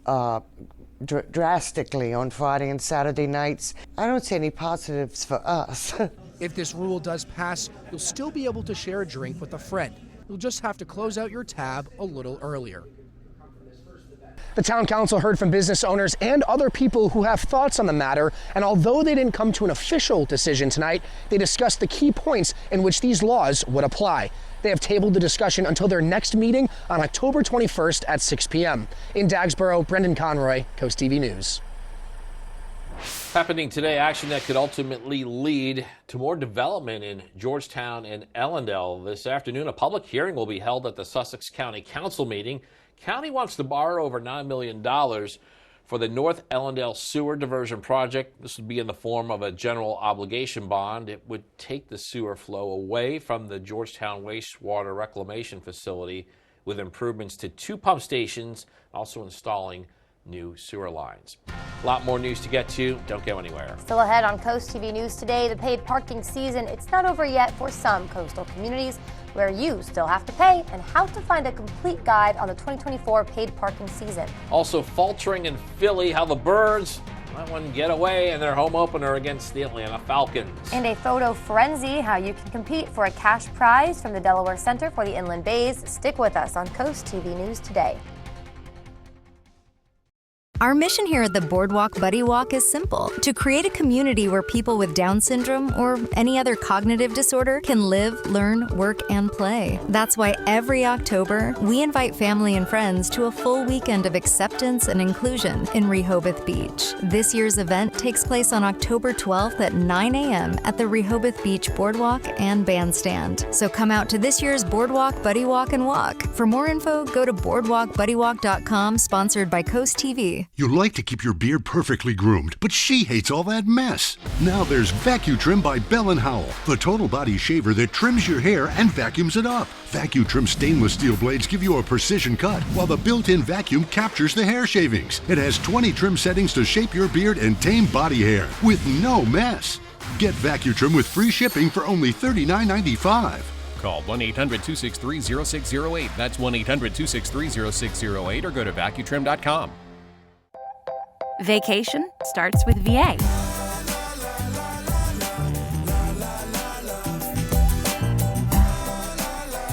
drastically on Friday and Saturday nights. I don't see any positives for us. If this rule does pass, you'll still be able to share a drink with a friend. You'll just have to close out your tab a little earlier. The town council heard from business owners and other people who have thoughts on the matter, and although they didn't come to an official decision tonight, they discussed the key points in which these laws would apply. They have tabled the discussion until their next meeting on October 21st at 6 p.m. In Dagsboro, Brendan Conroy, CoastTV News. Happening today, action that could ultimately lead to more development in Georgetown and Ellendale. This afternoon, a public hearing will be held at the Sussex County Council meeting. County wants to borrow over $9 million for the North Ellendale Sewer Diversion Project. This would be in the form of a general obligation bond. It would take the sewer flow away from the Georgetown wastewater reclamation facility with improvements to 2 pump stations, also installing new sewer lines. A lot more news to get to. Don't go anywhere. Still ahead on CoastTV News today, the paid parking season. It's not over yet for some coastal communities, where you still have to pay, and how to find a complete guide on the 2024 paid parking season. Also faltering in Philly, how the Birds might want to get away in their home opener against the Atlanta Falcons. And a photo frenzy, how you can compete for a cash prize from the Delaware Center for the Inland Bays. Stick with us on CoastTV News today. Our mission here at the Boardwalk Buddy Walk is simple: to create a community where people with Down syndrome or any other cognitive disorder can live, learn, work, and play. That's why every October, we invite family and friends to a full weekend of acceptance and inclusion in Rehoboth Beach. This year's event takes place on October 12th at 9 a.m. at the Rehoboth Beach Boardwalk and Bandstand. So come out to this year's Boardwalk Buddy Walk and Walk. For more info, go to boardwalkbuddywalk.com, sponsored by CoastTV. You like to keep your beard perfectly groomed, but she hates all that mess. Now there's VacuTrim by Bell & Howell, the total body shaver that trims your hair and vacuums it up. VacuTrim stainless steel blades give you a precision cut, while the built-in vacuum captures the hair shavings. It has 20 trim settings to shape your beard and tame body hair with no mess. Get VacuTrim with free shipping for only $39.95. Call 1-800-263-0608. That's 1-800-263-0608, or go to vacutrim.com. Vacation starts with VA.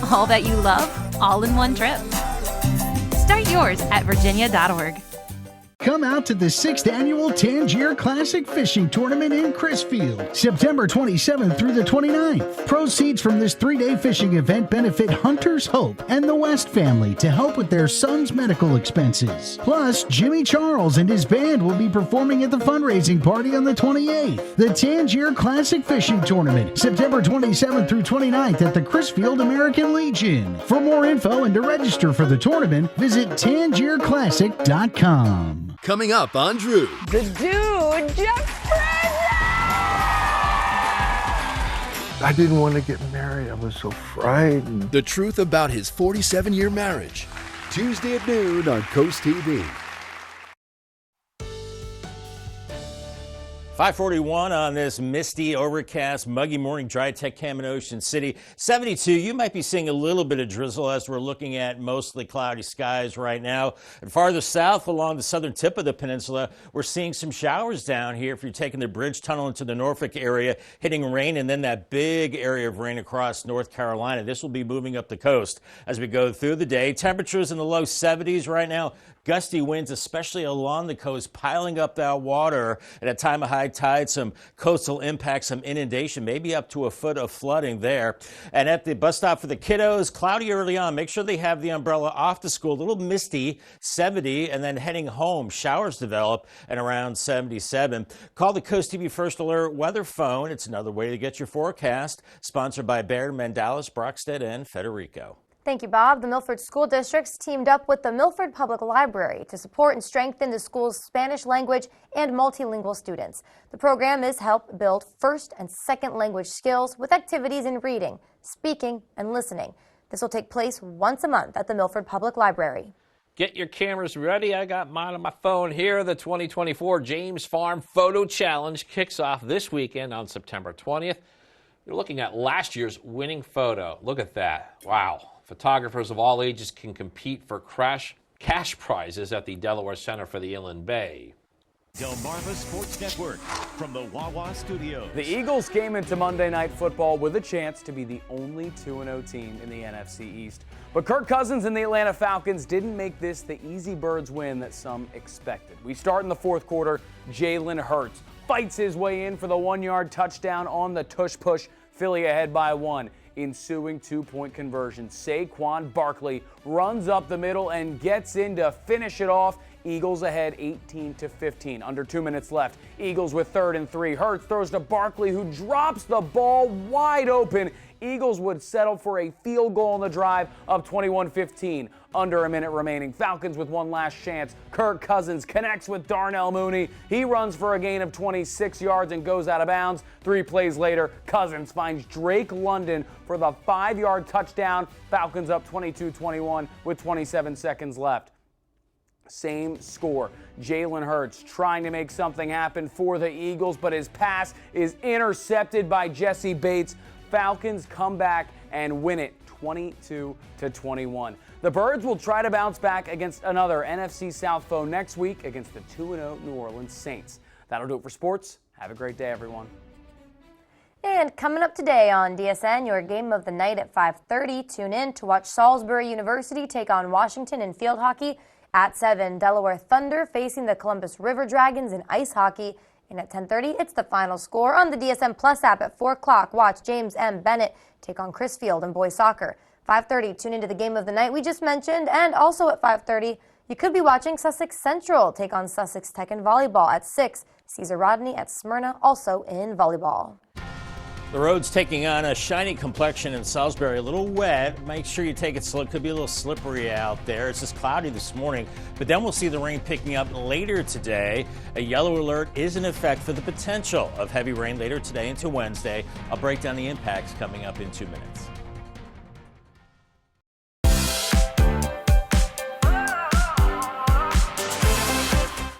All that you love, all in one trip. Start yours at virginia.org. Come out to the 6th Annual Tangier Classic Fishing Tournament in Crisfield, September 27th through the 29th. Proceeds from this 3-day fishing event benefit Hunter's Hope and the West family to help with their son's medical expenses. Plus, Jimmy Charles and his band will be performing at the fundraising party on the 28th. The Tangier Classic Fishing Tournament, September 27th through 29th at the Crisfield American Legion. For more info and to register for the tournament, visit tangierclassic.com. Coming up on Drew. The dude just I didn't want to get married. I was so frightened. The truth about his 47-year marriage. Tuesday at noon on Coast TV. 541 on this misty, overcast, muggy morning, dry tech cam in Ocean City. 72, you might be seeing a little bit of drizzle as we're looking at mostly cloudy skies right now. And farther south along the southern tip of the peninsula, we're seeing some showers down here. If you're taking the bridge tunnel into the Norfolk area, hitting rain, and then that big area of rain across North Carolina. This will be moving up the coast as we go through the day. Temperatures in the low 70s right now. Gusty winds, especially along the coast, piling up that water at a time of high tide, some coastal impacts, some inundation, maybe up to a foot of flooding there. And at the bus stop for the kiddos, cloudy early on. Make sure they have the umbrella off to school. A little misty, 70, and then heading home, showers develop and around 77. Call the Coast TV First Alert weather phone. It's another way to get your forecast. Sponsored by Baird, Mandalis, Brockstead, and Federico. Thank you, Bob. The Milford School Districts teamed up with the Milford Public Library to support and strengthen the school's Spanish language and multilingual students. The program is help build first and second language skills with activities in reading, speaking, and listening. This will take place once a month at the Milford Public Library. Get your cameras ready. I got mine on my phone here. The 2024 James Farm Photo Challenge kicks off this weekend on September 20th. You're looking at last year's winning photo. Look at that. Wow. Photographers of all ages can compete for cash prizes at the Delaware Center for the Inland Bay. Delmarva Sports Network from the Wawa Studios. The Eagles came into Monday Night Football with a chance to be the only 2-0 team in the NFC East. But Kirk Cousins and the Atlanta Falcons didn't make this the easy Birds win that some expected. We start in the fourth quarter. Jalen Hurts fights his way in for the 1-yard touchdown on the tush-push. Philly ahead by 1. Ensuing 2-point conversion. Saquon Barkley runs up the middle and gets in to finish it off. Eagles ahead 18-15. Under 2 minutes left. Eagles with 3rd and 3. Hurts throws to Barkley, who drops the ball wide open. Eagles would settle for a field goal on the drive of 21-15. Under a minute remaining. Falcons with one last chance. Kirk Cousins connects with Darnell Mooney. He runs for a gain of 26 yards and goes out of bounds. 3 plays later, Cousins finds Drake London for the 5-yard touchdown. Falcons up 22-21 with 27 seconds left. Same score. Jalen Hurts trying to make something happen for the Eagles, but his pass is intercepted by Jesse Bates. Falcons come back and win it 22-21. The Birds will try to bounce back against another NFC South foe next week against the 2-0 New Orleans Saints. That'll do it for sports. Have a great day, everyone. And coming up today on DSN, your game of the night at 5:30. Tune in to watch Salisbury University take on Washington in field hockey. At 7, Delaware Thunder facing the Columbus River Dragons in ice hockey. And at 10:30, it's the final score. On the DSM Plus app at 4 o'clock, watch James M. Bennett take on Crisfield in boys soccer. 5:30, tune into the game of the night we just mentioned. And also at 5:30, you could be watching Sussex Central take on Sussex Tech in volleyball. At 6, Caesar Rodney at Smyrna, also in volleyball. The road's taking on a shiny complexion in Salisbury, a little wet. Make sure you take it slow. It could be a little slippery out there. It's just cloudy this morning, but then we'll see the rain picking up later today. A yellow alert is in effect for the potential of heavy rain later today into Wednesday. I'll break down the impacts coming up in 2 minutes.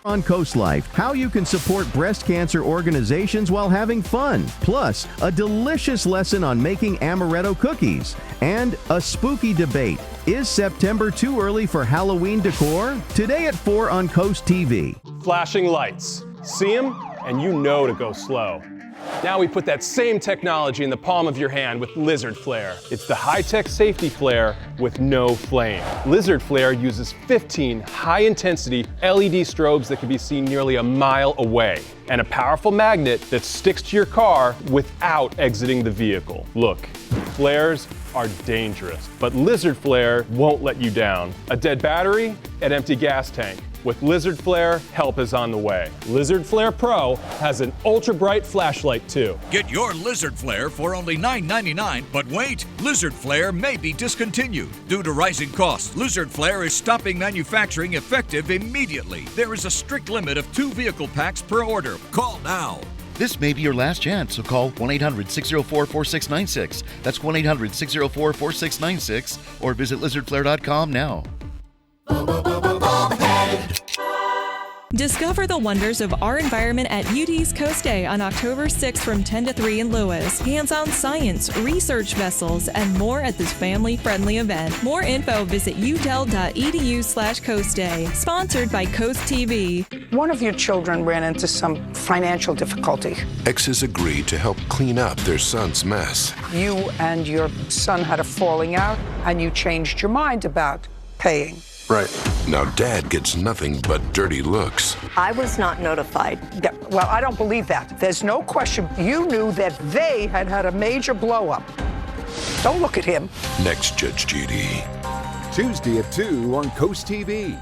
On Coast Life, how you can support breast cancer organizations while having fun. Plus, a delicious lesson on making amaretto cookies. And a spooky debate. Is September too early for Halloween decor? Today at 4 on Coast TV. Flashing lights. See them, and you know to go slow. Now we put that same technology in the palm of your hand with Lizard Flare. It's the high-tech safety flare with no flame. Lizard Flare uses 15 high-intensity LED strobes that can be seen nearly a mile away, and a powerful magnet that sticks to your car without exiting the vehicle. Look, flares are dangerous, but Lizard Flare won't let you down. A dead battery, an empty gas tank. With Lizard Flare, help is on the way. Lizard Flare Pro has an ultra-bright flashlight too. Get your Lizard Flare for only $9.99, but wait, Lizard Flare may be discontinued. Due to rising costs, Lizard Flare is stopping manufacturing effective immediately. There is a strict limit of 2 vehicle packs per order. Call now. This may be your last chance, so call 1-800-604-4696. That's 1-800-604-4696 or visit lizardflare.com now. Discover the wonders of our environment at UT's Coast Day on October 6th from 10 to 3 in Lewis. Hands-on science, research vessels, and more at this family-friendly event. More info, visit udel.edu/coastday. Sponsored by CoastTV. One of your children ran into some financial difficulty. Exes agreed to help clean up their son's mess. You and your son had a falling out, and you changed your mind about paying. Right. Now Dad gets nothing but dirty looks. I was not notified. Yeah, well, I don't believe that. There's no question. You knew that they had had a major blow-up. Don't look at him. Next, Judge Judy. Tuesday at 2 on Coast TV.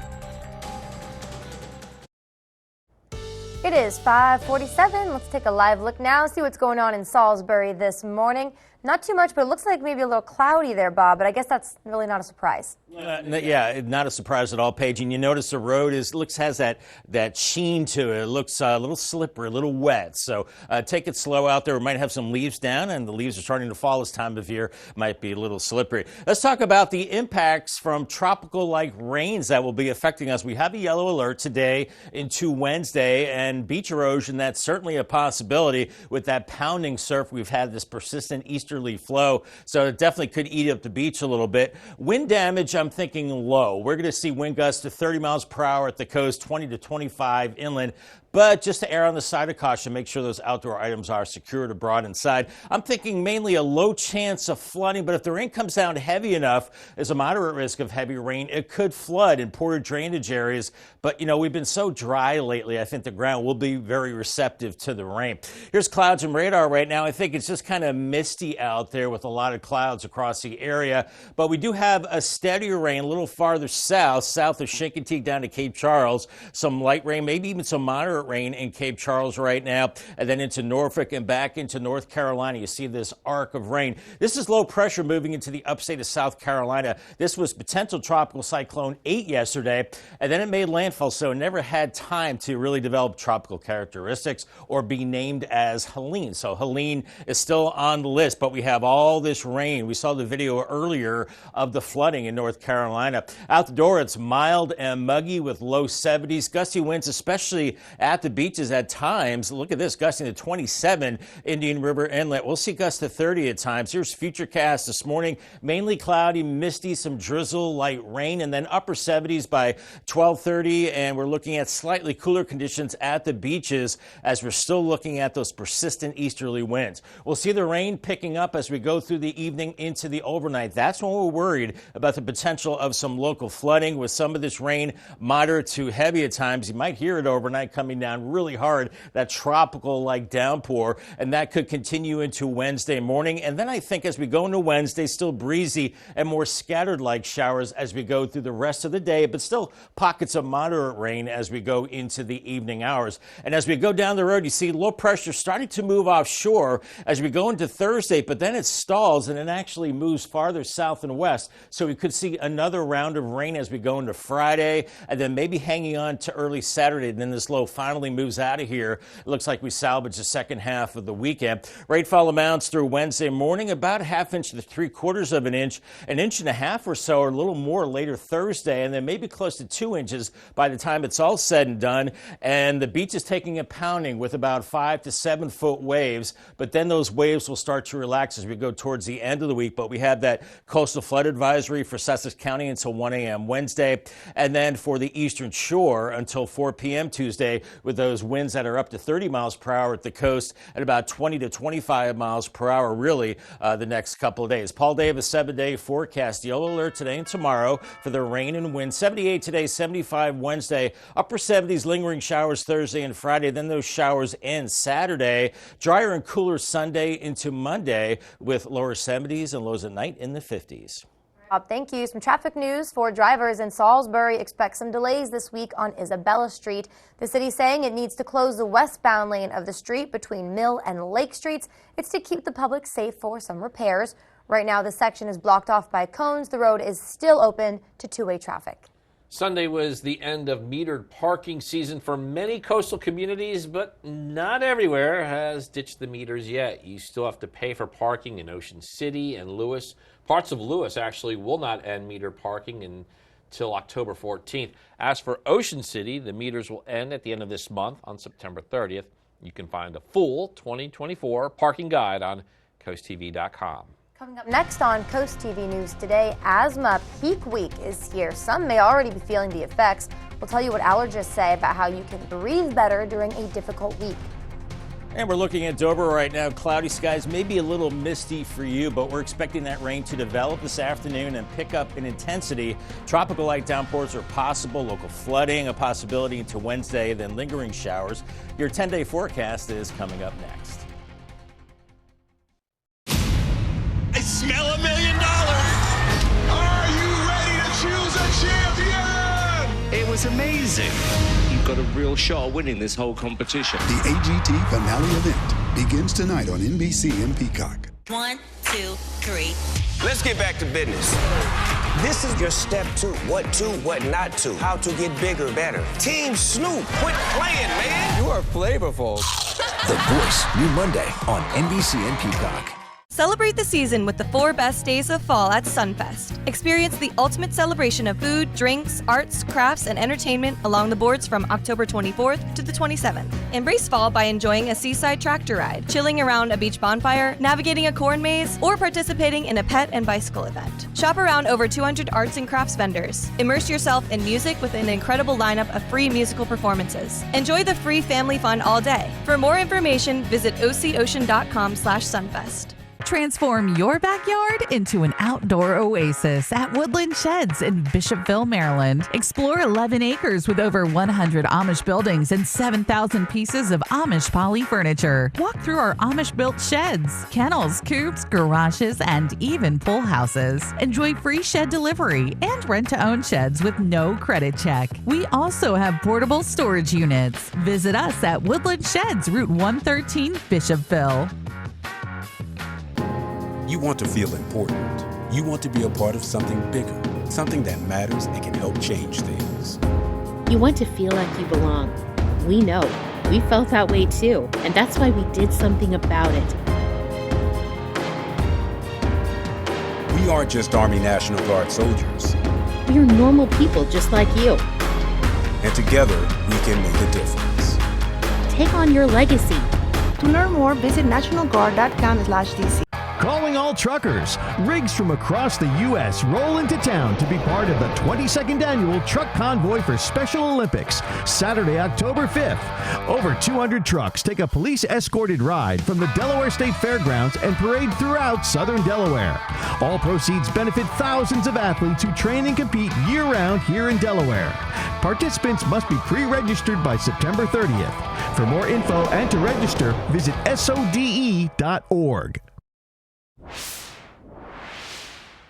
It is 5:47. Let's take a live look now, see what's going on in Salisbury this morning. Not too much, but it looks like maybe a little cloudy there, Bob, but I guess that's really not a surprise. Yeah, not a surprise at all, Paige. And you notice the road has that sheen to it. It looks a little slippery, a little wet. So take it slow out there. We might have some leaves down, and the leaves are starting to fall this time of year. Might be a little slippery. Let's talk about the impacts from tropical-like rains that will be affecting us. We have a yellow alert today into Wednesday, and beach erosion, that's certainly a possibility with that pounding surf. We've had this persistent easterly flow, so it definitely could eat up the beach a little bit. Wind damage, I'm thinking low. We're going to see wind gusts to 30 miles per hour at the coast, 20 to 25 inland. But just to err on the side of caution, make sure those outdoor items are secured abroad inside. I'm thinking mainly a low chance of flooding, but if the rain comes down heavy enough, there's a moderate risk of heavy rain. It could flood in poor drainage areas, but we've been so dry lately, I think the ground will be very receptive to the rain. Here's clouds and radar right now. I think it's just kind of misty out there with a lot of clouds across the area, but we do have a steadier rain a little farther south of Chincoteague down to Cape Charles. Some light rain, maybe even some moderate rain in Cape Charles right now, and then into Norfolk and back into North Carolina. You see this arc of rain. This is low pressure moving into the upstate of South Carolina. This was potential tropical cyclone 8 yesterday, and then it made landfall, so it never had time to really develop tropical characteristics or be named as Helene. So Helene is still on the list, but we have all this rain. We saw the video earlier of the flooding in North Carolina. Out the door, it's mild and muggy with low 70s. Gusty winds, especially at the beaches at times. Look at this, gusting to 27 Indian River Inlet. We'll see gusts to 30 at times. Here's Futurecast this morning. Mainly cloudy, misty, some drizzle, light rain, and then upper 70s by 12:30. And we're looking at slightly cooler conditions at the beaches as we're still looking at those persistent easterly winds. We'll see the rain picking up as we go through the evening into the overnight. That's when we're worried about the potential of some local flooding with some of this rain moderate to heavy at times. You might hear it overnight coming down really hard, that tropical-like downpour, and that could continue into Wednesday morning. And then I think as we go into Wednesday, still breezy and more scattered-like showers as we go through the rest of the day, but still pockets of moderate rain as we go into the evening hours. And as we go down the road, you see low pressure starting to move offshore as we go into Thursday, but then it stalls and it actually moves farther south and west. So we could see another round of rain as we go into Friday, and then maybe hanging on to early Saturday. And then this low finally moves out of here. It looks like we salvage the second half of the weekend. Rainfall amounts through Wednesday morning, about 1/2 inch to 3/4 of an inch, 1.5 inches or so, or a little more later Thursday, and then maybe close to 2 inches by the time it's all said and done. And the beach is taking a pounding with about 5 to 7 foot waves, but then those waves will start to relax as we go towards the end of the week. But we have that coastal flood advisory for Sussex County until 1 a.m. Wednesday, and then for the eastern shore until 4 p.m. Tuesday, with those winds that are up to 30 miles per hour at the coast and about 20 to 25 miles per hour really the next couple of days. Paul Davis 7-day forecast. Yellow alert today and tomorrow for the rain and wind. 78 today, 75 Wednesday, upper 70s, lingering showers Thursday and Friday. Then those showers end Saturday. Drier and cooler Sunday into Monday with lower 70s and lows at night in the 50s. Thank you. Some traffic news for drivers in Salisbury. Expect some delays this week on Isabella Street. The city saying it needs to close the westbound lane of the street between Mill and Lake Streets. It's to keep the public safe for some repairs. Right now, the section is blocked off by cones. The road is still open to two-way traffic. Sunday was the end of metered parking season for many coastal communities, but not everywhere has ditched the meters yet. You still have to pay for parking in Ocean City and Lewis. Parts of Lewis actually will not end metered parking until October 14th. As for Ocean City, the meters will end at the end of this month on September 30th. You can find a full 2024 parking guide on CoastTV.com. Coming up next on Coast TV News today, asthma peak week is here. Some may already be feeling the effects. We'll tell you what allergists say about how you can breathe better during a difficult week. And we're looking at Dover right now. Cloudy skies, maybe a little misty for you, but we're expecting that rain to develop this afternoon and pick up in intensity. Tropical light downpours are possible, local flooding a possibility into Wednesday, then lingering showers. Your 10-day forecast is coming up next. I smell $1 million. Are you ready to choose a champion? It was amazing. You've got a real shot at winning this whole competition. The AGT finale event begins tonight on NBC and Peacock. 1, 2, 3. Let's get back to business. This is your step 2. What to, what not to. How to get bigger, better. Team Snoop, quit playing, man. You are flavorful. The Voice, new Monday on NBC and Peacock. Celebrate the season with the 4 best days of fall at Sunfest. Experience the ultimate celebration of food, drinks, arts, crafts, and entertainment along the boards from October 24th to the 27th. Embrace fall by enjoying a seaside tractor ride, chilling around a beach bonfire, navigating a corn maze, or participating in a pet and bicycle event. Shop around over 200 arts and crafts vendors. Immerse yourself in music with an incredible lineup of free musical performances. Enjoy the free family fun all day. For more information, visit ococean.com/sunfest. Transform your backyard into an outdoor oasis at Woodland Sheds in Bishopville, Maryland. Explore 11 acres with over 100 Amish buildings and 7,000 pieces of Amish poly furniture. Walk through our Amish-built sheds, kennels, coops, garages, and even pool houses. Enjoy free shed delivery and rent-to-own sheds with no credit check. We also have portable storage units. Visit us at Woodland Sheds, Route 113, Bishopville. You want to feel important. You want to be a part of something bigger, something that matters and can help change things. You want to feel like you belong. We know. We felt that way too, and that's why we did something about it. We aren't just Army National Guard soldiers. We are normal people just like you. And together, we can make a difference. take on your legacy. To learn more, visit nationalguard.com/DC. Calling all truckers. Rigs from across the U.S. roll into town to be part of the 22nd Annual Truck Convoy for Special Olympics, Saturday, October 5th. Over 200 trucks take a police-escorted ride from the Delaware State Fairgrounds and parade throughout southern Delaware. All proceeds benefit thousands of athletes who train and compete year-round here in Delaware. Participants must be pre-registered by September 30th. For more info and to register, visit SODE.org.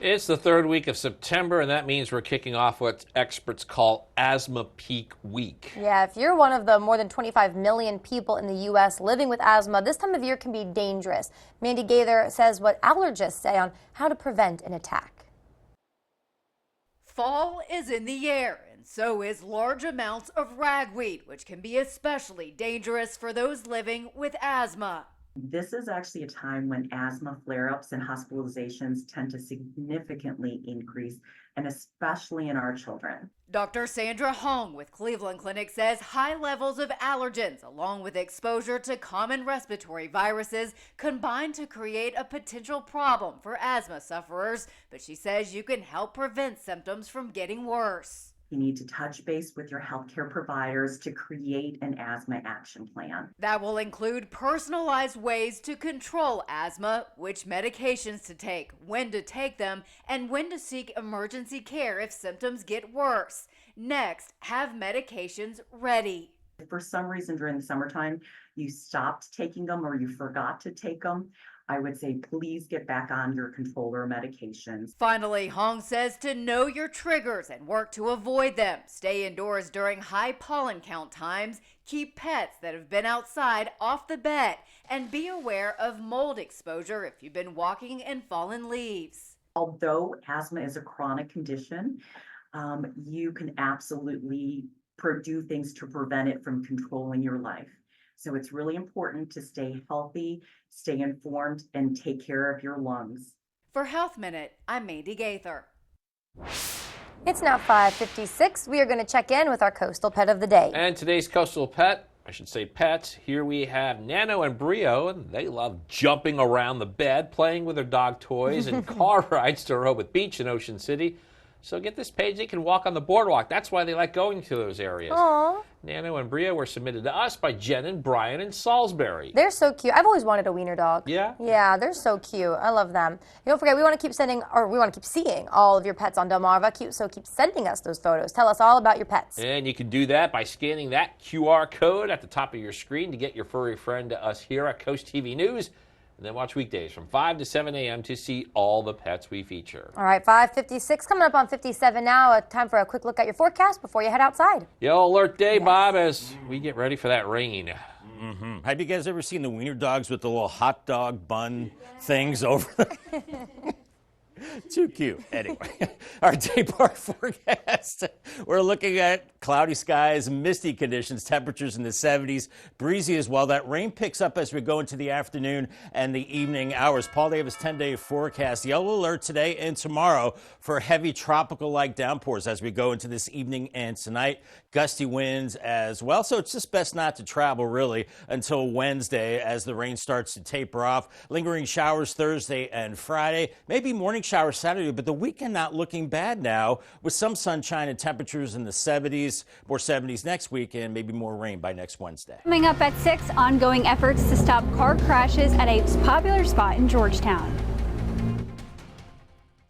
It's the third week of September, and that means we're kicking off what experts call Asthma Peak Week. Yeah, if you're one of the more than 25 million people in the U.S. living with asthma, this time of year can be dangerous. Mandy Gaither says what allergists say on how to prevent an attack. Fall is in the air, and so is large amounts of ragweed, which can be especially dangerous for those living with asthma. This is actually a time when asthma flare-ups and hospitalizations tend to significantly increase, and especially in our children. Dr. Sandra Hong with Cleveland Clinic says high levels of allergens, along with exposure to common respiratory viruses, combine to create a potential problem for asthma sufferers, but she says you can help prevent symptoms from getting worse. You need to touch base with your healthcare providers to create an asthma action plan. That will include personalized ways to control asthma, which medications to take, when to take them, and when to seek emergency care if symptoms get worse. Next, have medications ready. If for some reason during the summertime you stopped taking them or you forgot to take them, I would say please get back on your controller medications. Finally, Hong says to know your triggers and work to avoid them. Stay indoors during high pollen count times. Keep pets that have been outside off the bed. And be aware of mold exposure if you've been walking in fallen leaves. Although asthma is a chronic condition, you can absolutely do things to prevent it from controlling your life. So it's really important to stay healthy, stay informed, and take care of your lungs. For Health Minute, I'm Mandy Gaither. It's now 5:56. We are going to check in with our coastal pet of the day. And today's coastal pet, I should say pets, here we have Nano and Brio, and they love jumping around the bed, playing with their dog toys, and car rides to Rehoboth Beach in Ocean City. So get this page, they can walk on the boardwalk. That's why they like going to those areas. Aww. Nano and Bria were submitted to us by Jen and Brian in Salisbury. They're so cute. I've always wanted a wiener dog. Yeah? Yeah, they're so cute. I love them. Don't forget, we want to keep seeing all of your pets on Delmarva. So keep sending us those photos. Tell us all about your pets. And you can do that by scanning that QR code at the top of your screen to get your furry friend to us here at Coast TV News. And then watch weekdays from 5 to 7 a.m. to see all the pets we feature. All right, 5:56 coming up on 57 now. Time for a quick look at your forecast before you head outside. Yo, alert day, Bob, as we get ready for that rain. Mm-hmm. Have you guys ever seen the wiener dogs with the little hot dog bun things over them? Too cute. Anyway, our day park forecast. We're looking at cloudy skies, misty conditions, temperatures in the 70s, breezy as well. That rain picks up as we go into the afternoon and the evening hours. Paul Davis 10-day forecast. Yellow alert today and tomorrow for heavy tropical-like downpours as we go into this evening and tonight. Gusty winds as well. So it's just best not to travel really until Wednesday as the rain starts to taper off. Lingering showers Thursday and Friday. Maybe morning showers Saturday, but the weekend not looking bad now with some sunshine and temperatures in the 70s, more 70s next week, and maybe more rain by next Wednesday. Coming up at 6, ongoing efforts to stop car crashes at a popular spot in Georgetown.